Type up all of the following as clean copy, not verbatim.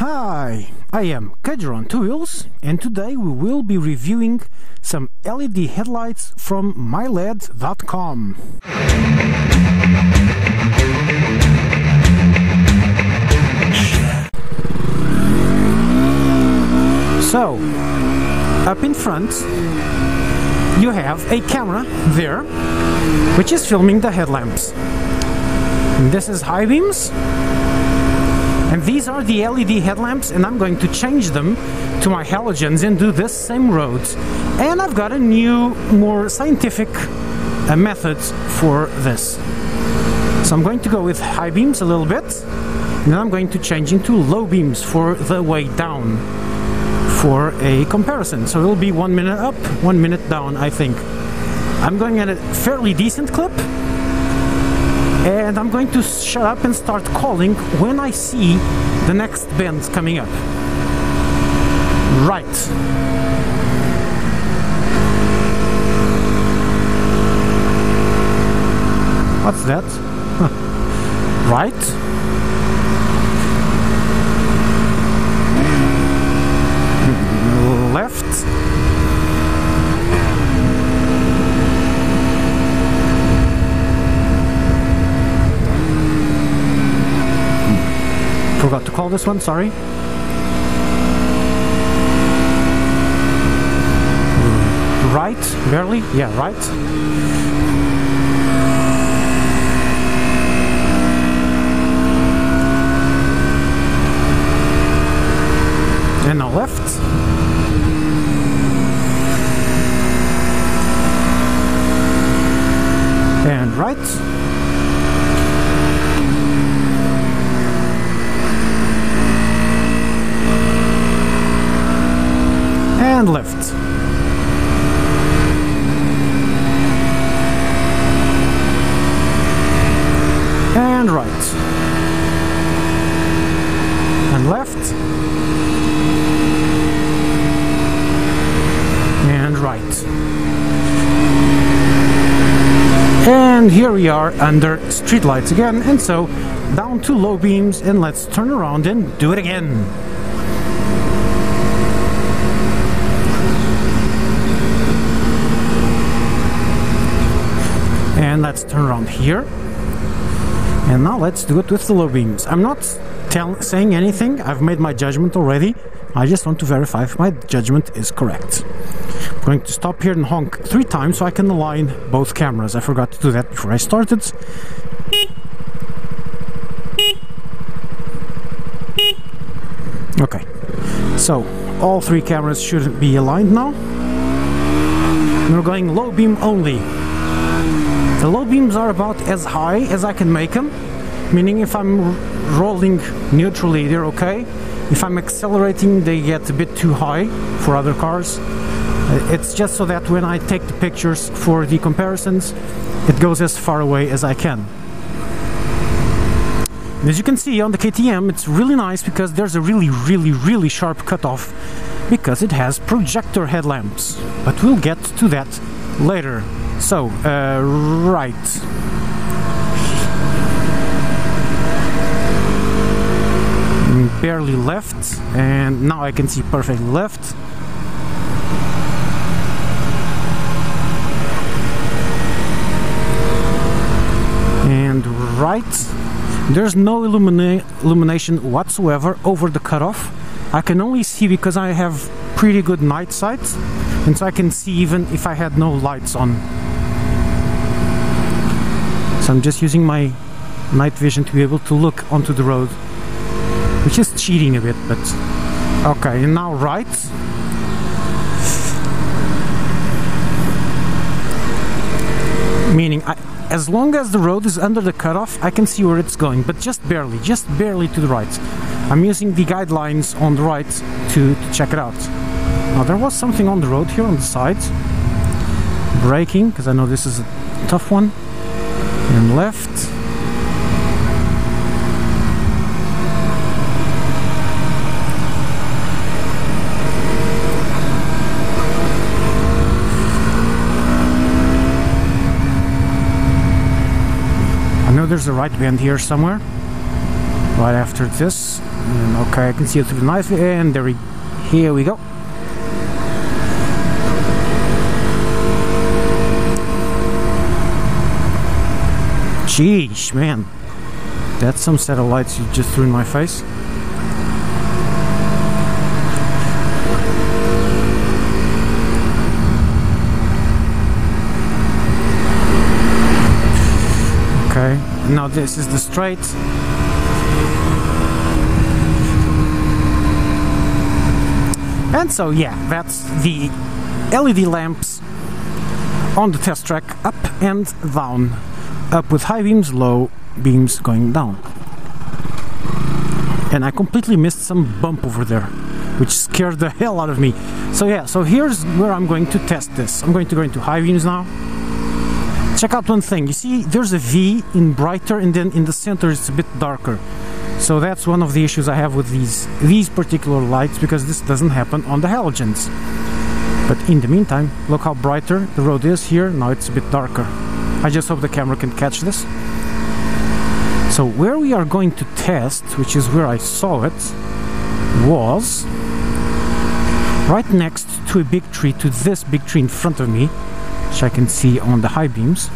Hi, I am Kajer on Two Wheels, and today we will be reviewing some LED headlights from myled.com. So, up in front you have a camera there which is filming the headlamps. And this is high beams. And these are the LED headlamps, and I'm going to change them to my halogens and do this same road. And I've got a new, more scientific method for this. So I'm going to go with high beams a little bit, and then I'm going to change into low beams for the way down for a comparison. So it'll be 1 minute up, 1 minute down, I think. I'm going at a fairly decent clip. And I'm going to shut up and start calling when I see the next bend coming up. Right. What's that? Right. Left. Forgot to call this one, sorry. Right, barely, yeah, right. And now left. And right. And left. And right. And left. And right. And here we are under streetlights again, and so down to low beams, and let's turn around and do it again. And let's turn around here, and now let's do it with the low beams. I'm not saying anything, I've made my judgment already. I just want to verify if my judgment is correct. I'm going to stop here and honk 3 times so I can align both cameras. I forgot to do that before I started. Okay, so all 3 cameras should be aligned now. We're going low beam only. The low beams are about as high as I can make them, meaning if I'm rolling neutrally, they're okay. If I'm accelerating, they get a bit too high for other cars. It's just so that when I take the pictures for the comparisons, it goes as far away as I can. And as you can see on the KTM, it's really nice because there's a really sharp cutoff because it has projector headlamps. But we'll get to that later. So, right. Barely left, and now I can see perfectly left. And right. There's no illumination whatsoever over the cutoff. I can only see because I have pretty good night sight, and so I can see even if I had no lights on. So I'm just using my night vision to be able to look onto the road, which is cheating a bit, but okay. And now right. Meaning as long as the road is under the cutoff, I can see where it's going, but just barely to the right. I'm using the guidelines on the right to check it out. Now there was something on the road here on the side. Braking, because I know this is a tough one. And left. I know there's a right bend here somewhere. right after this. And okay, I can see it through nicely, and here we go. Sheesh, man, that's some set of lights you just threw in my face. Okay, now this is the straight. And so yeah, that's the LED lamps on the test track, up and down. Up with high beams, low beams going down. And I completely missed some bump over there, which scared the hell out of me. So yeah, so here's where I'm going to test this. I'm going to go into high beams now. Check out one thing. You see, there's a V in brighter, and then in the center it's a bit darker. So that's one of the issues I have with these particular lights, because this doesn't happen on the halogens. But in the meantime, look how brighter the road is here. Now it's a bit darker. I just hope the camera can catch this. So where we are going to test, which is where I saw it, was right next to a big tree, to this big tree in front of me, which I can see on the high beams.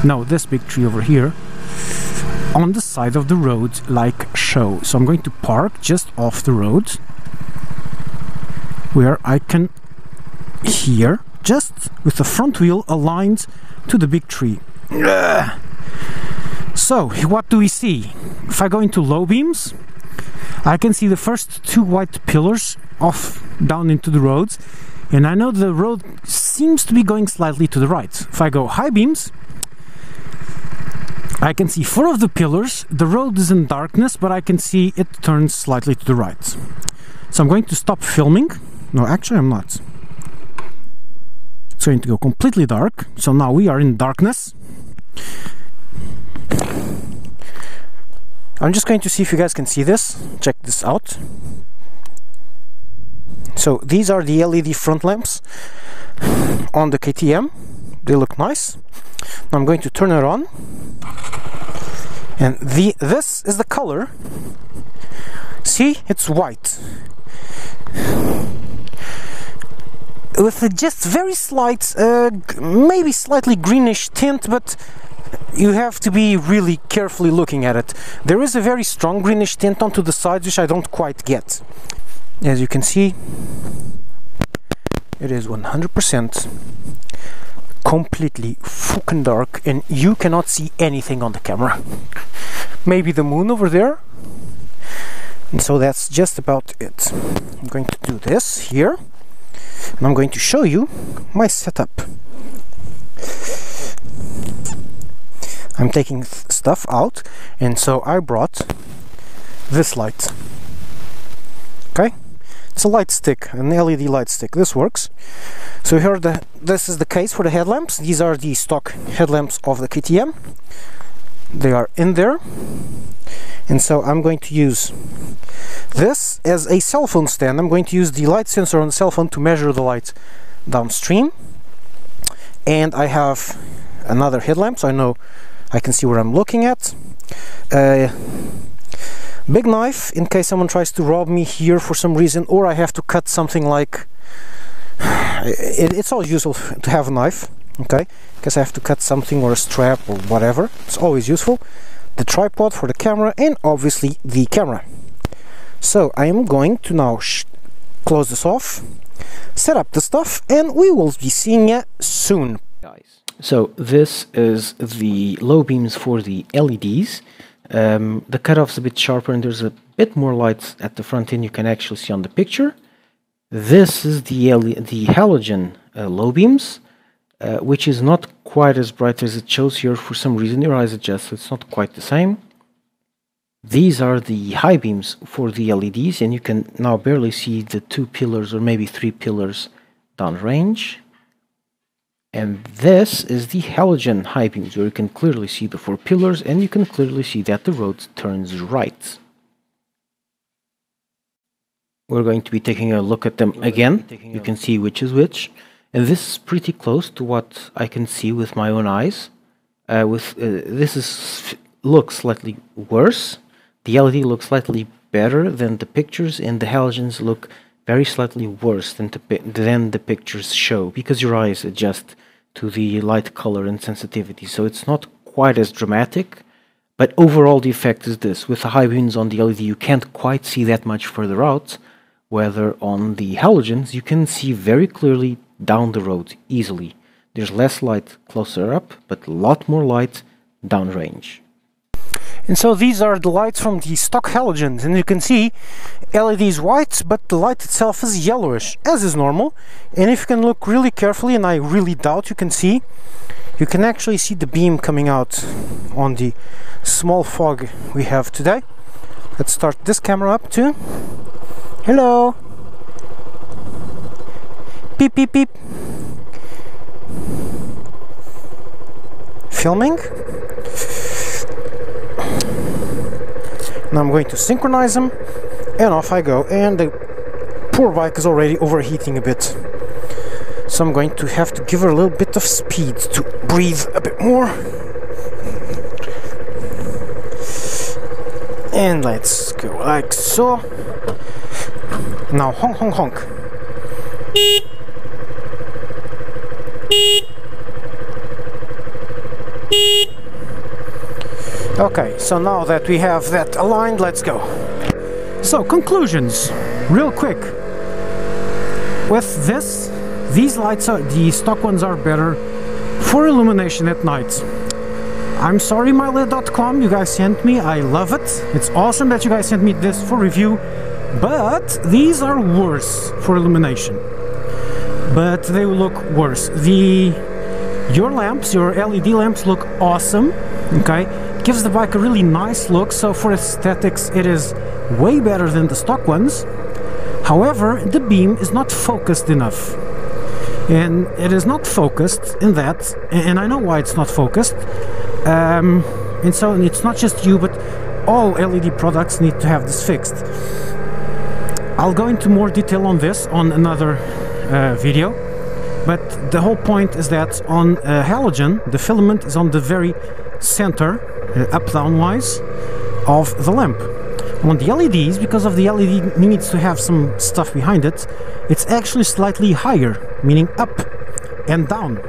No, this big tree over here, on the side of the road, like show. So I'm going to park just off the road, where I can hear, just with the front wheel aligned to the big tree. So what do we see? If I go into low beams, I can see the first two white pillars off down into the roads, and I know the road seems to be going slightly to the right. If I go high beams, I can see four of the pillars. The road is in darkness, but I can see it turns slightly to the right. So I'm going to stop filming. No, actually I'm not. It's going to go completely dark. So now we are in darkness. I'm just going to see if you guys can see this. Check this out. So these are the LED front lamps on the KTM. They look nice. Now I'm going to turn it on, and this is the color. See, it's white with a just very slight, maybe slightly greenish tint, but you have to be really carefully looking at it. There is a very strong greenish tint onto the sides, which I don't quite get. As you can see, it is 100% completely fucking dark, and you cannot see anything on the camera. Maybe the moon over there, and so that's just about it. I'm going to do this here, and I'm going to show you my setup. I'm taking stuff out, and so I brought this light. Okay, it's a light stick, an LED light stick. This works. So here this is the case for the headlamps. These are the stock headlamps of the KTM. They are in there, and so I'm going to use this as a cell phone stand. I'm going to use the light sensor on the cell phone to measure the light downstream, and I have another headlamp, so I know I can see where I'm looking at. Big knife in case someone tries to rob me here for some reason, or I have to cut something like it's always useful to have a knife, okay, because I have to cut something, or a strap or whatever. It's always useful. The tripod for the camera, and obviously the camera. So I am going to now close this off, set up the stuff, and we will be seeing you soon, guys. So this is the low beams for the LEDs. The cutoff's a bit sharper, and there's a bit more light at the front end you can actually see on the picture. This is the halogen low beams, which is not quite as bright as it shows here. For some reason your eyes adjust, so it's not quite the same. These are the high beams for the LEDs, and you can now barely see the two pillars, or maybe three pillars downrange. And this is the halogen high beams, where you can clearly see the four pillars, and you can clearly see that the road turns right. We're going to be taking a look at them again. You can see which is which, and this is pretty close to what I can see with my own eyes. This looks slightly worse. the LED looks slightly better than the pictures, and the halogens look very slightly worse than the pictures show, because your eyes adjust to the light, color, and sensitivity. So it's not quite as dramatic, but overall the effect is this. With the high beams on the LED, you can't quite see that much further out, whether on the halogens, you can see very clearly down the road easily. There's less light closer up, but a lot more light downrange. And so these are the lights from the stock halogens, and you can see LED is white, but the light itself is yellowish, as is normal. And if you can look really carefully, and I really doubt you can see, you can actually see the beam coming out on the small fog we have today. Let's start this camera up too. Hello! Beep beep beep! Filming. Now I'm going to synchronize them, and off I go. And the poor bike is already overheating a bit, so I'm going to have to give her a little bit of speed to breathe a bit more. And let's go like so. Now honk honk honk. Okay, so now that we have that aligned, let's go. So, conclusions, real quick. With this, these lights are, the stock ones are better for illumination at night. I'm sorry, myled.com, you guys sent me, I love it. It's awesome that you guys sent me this for review, but these are worse for illumination. But they will look worse. Your lamps, your LED lamps look awesome, okay? Gives the bike a really nice look, so for aesthetics it is way better than the stock ones. However, the beam is not focused enough. And it is not focused in that, and I know why it's not focused. And so it's not just you, but all LED products need to have this fixed. I'll go into more detail on this on another video, but the whole point is that on a halogen, the filament is on the very center, up-down wise, of the lamp. On the LEDs, because of the LED needs to have some stuff behind it, it's actually slightly higher, meaning up and down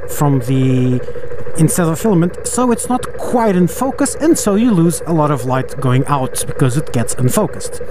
from the instead of filament, so it's not quite in focus, and so you lose a lot of light going out because it gets unfocused.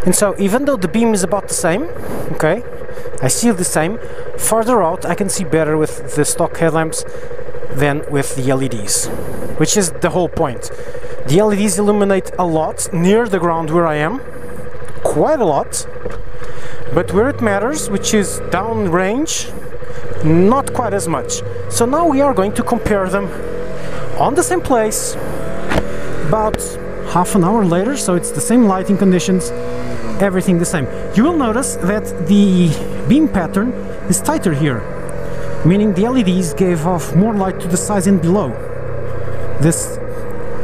And so even though the beam is about the same, okay, I see the same, farther out I can see better with the stock headlamps than with the LEDs, which is the whole point. The LEDs illuminate a lot near the ground where I am, quite a lot, but where it matters, which is downrange, not quite as much. So now we are going to compare them on the same place about half an hour later, so it's the same lighting conditions, everything the same. You will notice that the beam pattern is tighter here, meaning the LEDs gave off more light to the sides and below. This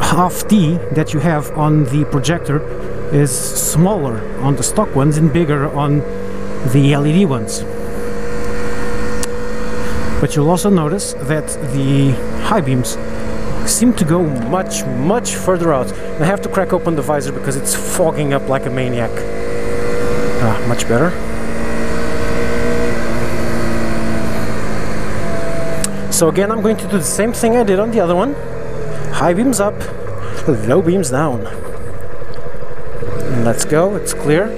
half D that you have on the projector is smaller on the stock ones and bigger on the LED ones. But you'll also notice that the high beams seem to go much further out. And I have to crack open the visor because it's fogging up like a maniac. Much better. So again, I'm going to do the same thing I did on the other one. High beams up, low beams down. And let's go, it's clear.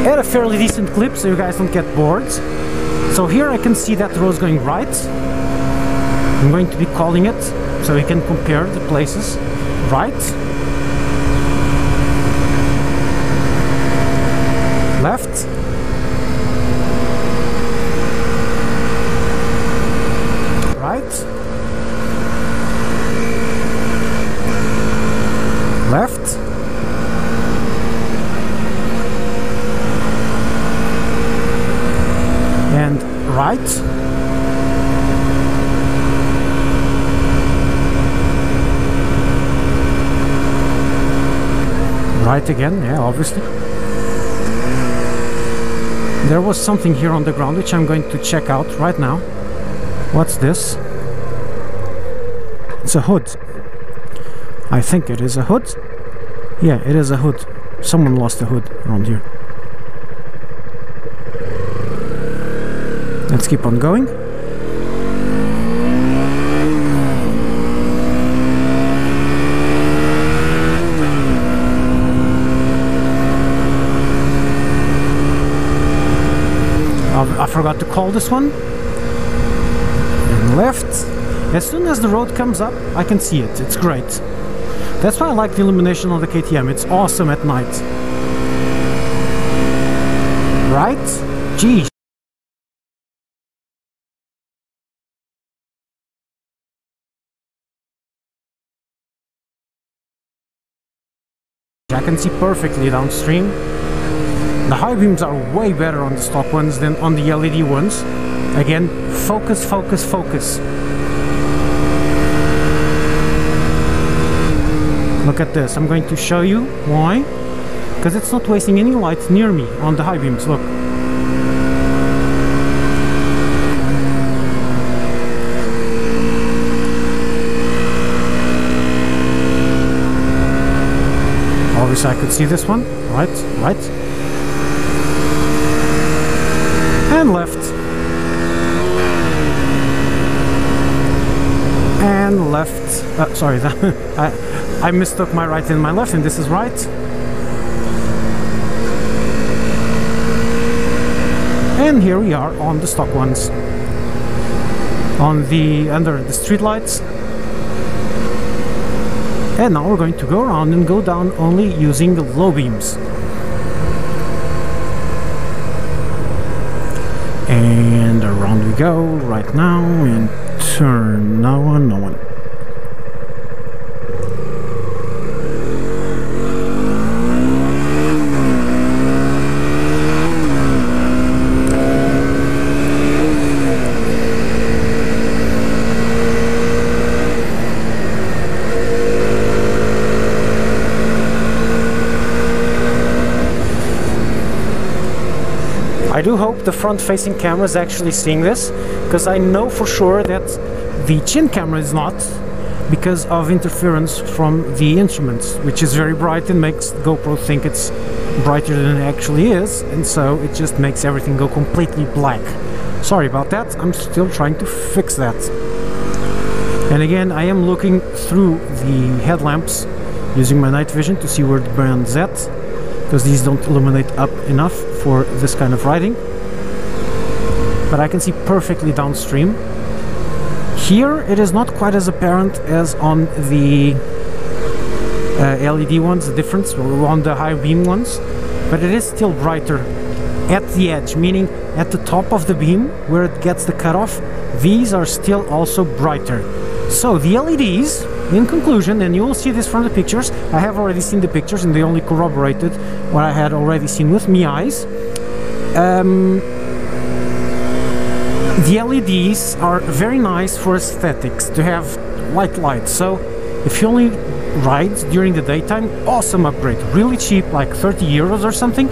At a fairly decent clip so you guys don't get bored. So here I can see that the road is going right. I'm going to be calling it so we can compare the places. Right, left, right, left, and right. Right again, yeah, obviously. There was something here on the ground which I'm going to check out right now. What's this? It's a hood. I think it is a hood. Yeah, it is a hood. Someone lost a hood around here. Let's keep on going. I forgot to call this one. And left. As soon as the road comes up, I can see it. It's great. That's why I like the illumination on the KTM. It's awesome at night. Right? Geez. I can see perfectly downstream. The high beams are way better on the stock ones than on the LED ones. Again, focus, focus, focus. Look at this. I'm going to show you why. Because it's not wasting any light near me on the high beams. Look. Obviously I could see this one. Right, right. And left. And left. Sorry, I mistook my right and my left, and this is right. And here we are on the stock ones. On the under the street lights. And now we're going to go around and go down only using the low beams. And around we go right now and turn. No one, no one. I do hope the front-facing camera is actually seeing this, because I know for sure that the chin camera is not, because of interference from the instruments, which is very bright and makes GoPro think it's brighter than it actually is, and so it just makes everything go completely black. Sorry about that, I'm still trying to fix that. And again, I am looking through the headlamps using my night vision to see where the brand's at, because these don't illuminate up enough for this kind of riding. But I can see perfectly downstream. Here it is not quite as apparent as on the LED ones, the difference, or on the high beam ones, but it is still brighter at the edge, meaning at the top of the beam where it gets the cutoff. These are still also brighter. So the LEDs, in conclusion, and you will see this from the pictures, I have already seen the pictures and they only corroborated what I had already seen with my eyes. The LEDs are very nice for aesthetics, to have white light. So if you only ride during the daytime, awesome upgrade. Really cheap, like 30 euros or something.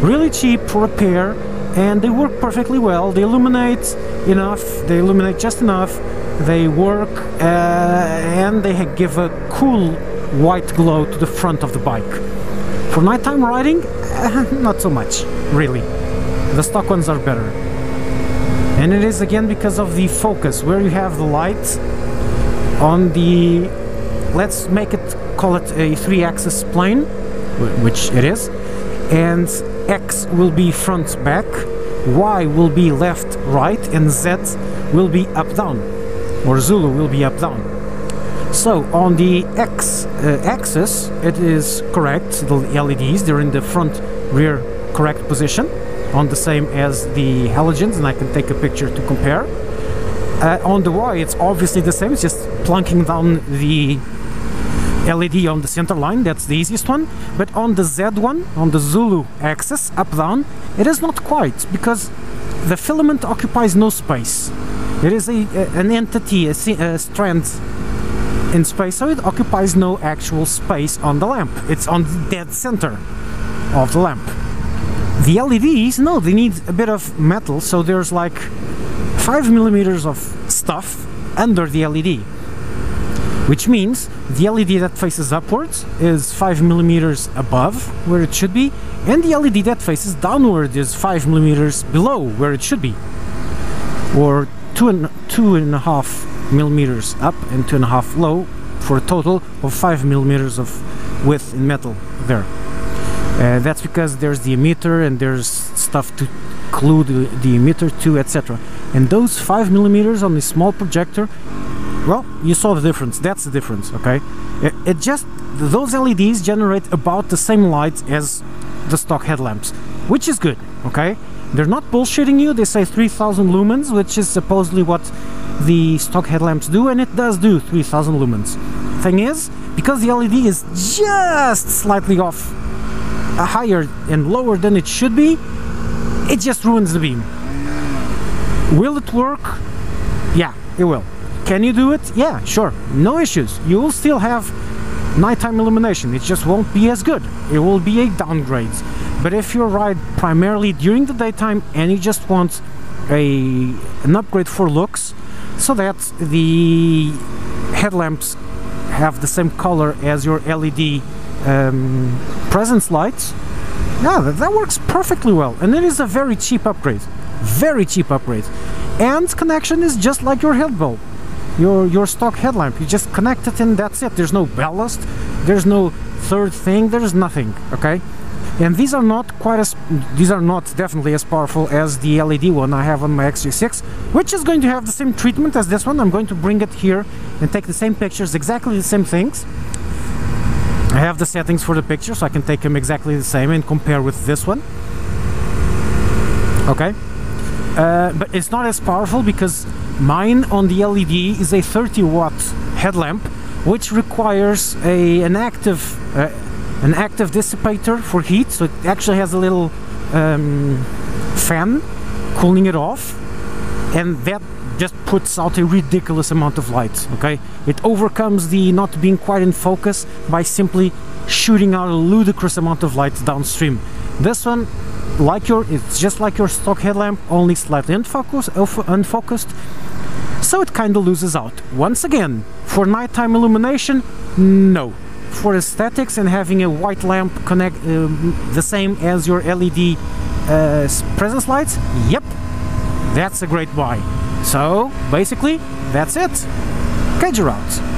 Really cheap for repair, and they work perfectly well. They illuminate enough, they illuminate just enough. They work and they give a cool white glow to the front of the bike. For nighttime riding, not so much, really. The stock ones are better. And it is again because of the focus, where you have the light on the, let's make it, call it a 3-axis plane, which it is, and X will be front back, Y will be left right, and Z will be up down, or Zulu will be up down. So on the X axis it is correct, the LEDs, they're in the front rear correct position, on the same as the halogens, and I can take a picture to compare. On the Y it's obviously the same, it's just plunking down the LED on the center line, that's the easiest one. But on the Z one, on the Zulu axis, up down, it is not quite, because the filament occupies no space. It is an entity, a strand in space, so it occupies no actual space on the lamp. It's on the dead center of the lamp. The LEDs, no, they need a bit of metal, so there's like 5 millimeters of stuff under the LED, which means the LED that faces upwards is 5 millimeters above where it should be, and the LED that faces downward is 5 millimeters below where it should be, or 2.5 millimeters up and 2.5 low, for a total of 5 millimeters of width in metal there. That's because there's the emitter and there's stuff to glue the emitter to, etc. And those 5 millimeters on the small projector, well, you saw the difference. That's the difference, okay? It just, those LEDs generate about the same light as the stock headlamps, which is good, okay? They're not bullshitting you. They say 3000 lumens, which is supposedly what the stock headlamps do, and it does do 3000 lumens. Thing is, because the LED is just slightly off, higher and lower than it should be, it just ruins the beam. Will it work? Yeah, it will. Can you do it? Yeah, sure, no issues. You will still have nighttime illumination. It just won't be as good. It will be a downgrade. But if you ride primarily during the daytime and you just want an upgrade for looks, so that the headlamps have the same color as your LED presence lights, yeah, that works perfectly well. And it is a very cheap upgrade. Very cheap upgrade. And connection is just like your head bulb. Your stock headlamp, you just connect it and that's it. There's no ballast, there's no third thing, there's nothing, okay? And these are not definitely as powerful as the LED one I have on my X36, which is going to have the same treatment as this one. I'm going to bring it here and take the same pictures, exactly the same things. I have the settings for the picture, so I can take them exactly the same and compare with this one. Okay? But it's not as powerful because mine on the LED is a 30-watt headlamp, which requires an active dissipator for heat. So it actually has a little fan cooling it off, and that just puts out a ridiculous amount of light. Okay, it overcomes the not being quite in focus by simply shooting out a ludicrous amount of light downstream. This one, it's just like your stock headlamp, only slightly unfocused, so it kind of loses out. Once again, for nighttime illumination, no. For aesthetics and having a white lamp connect the same as your LED presence lights, yep, that's a great buy. So basically, that's it. Kager out.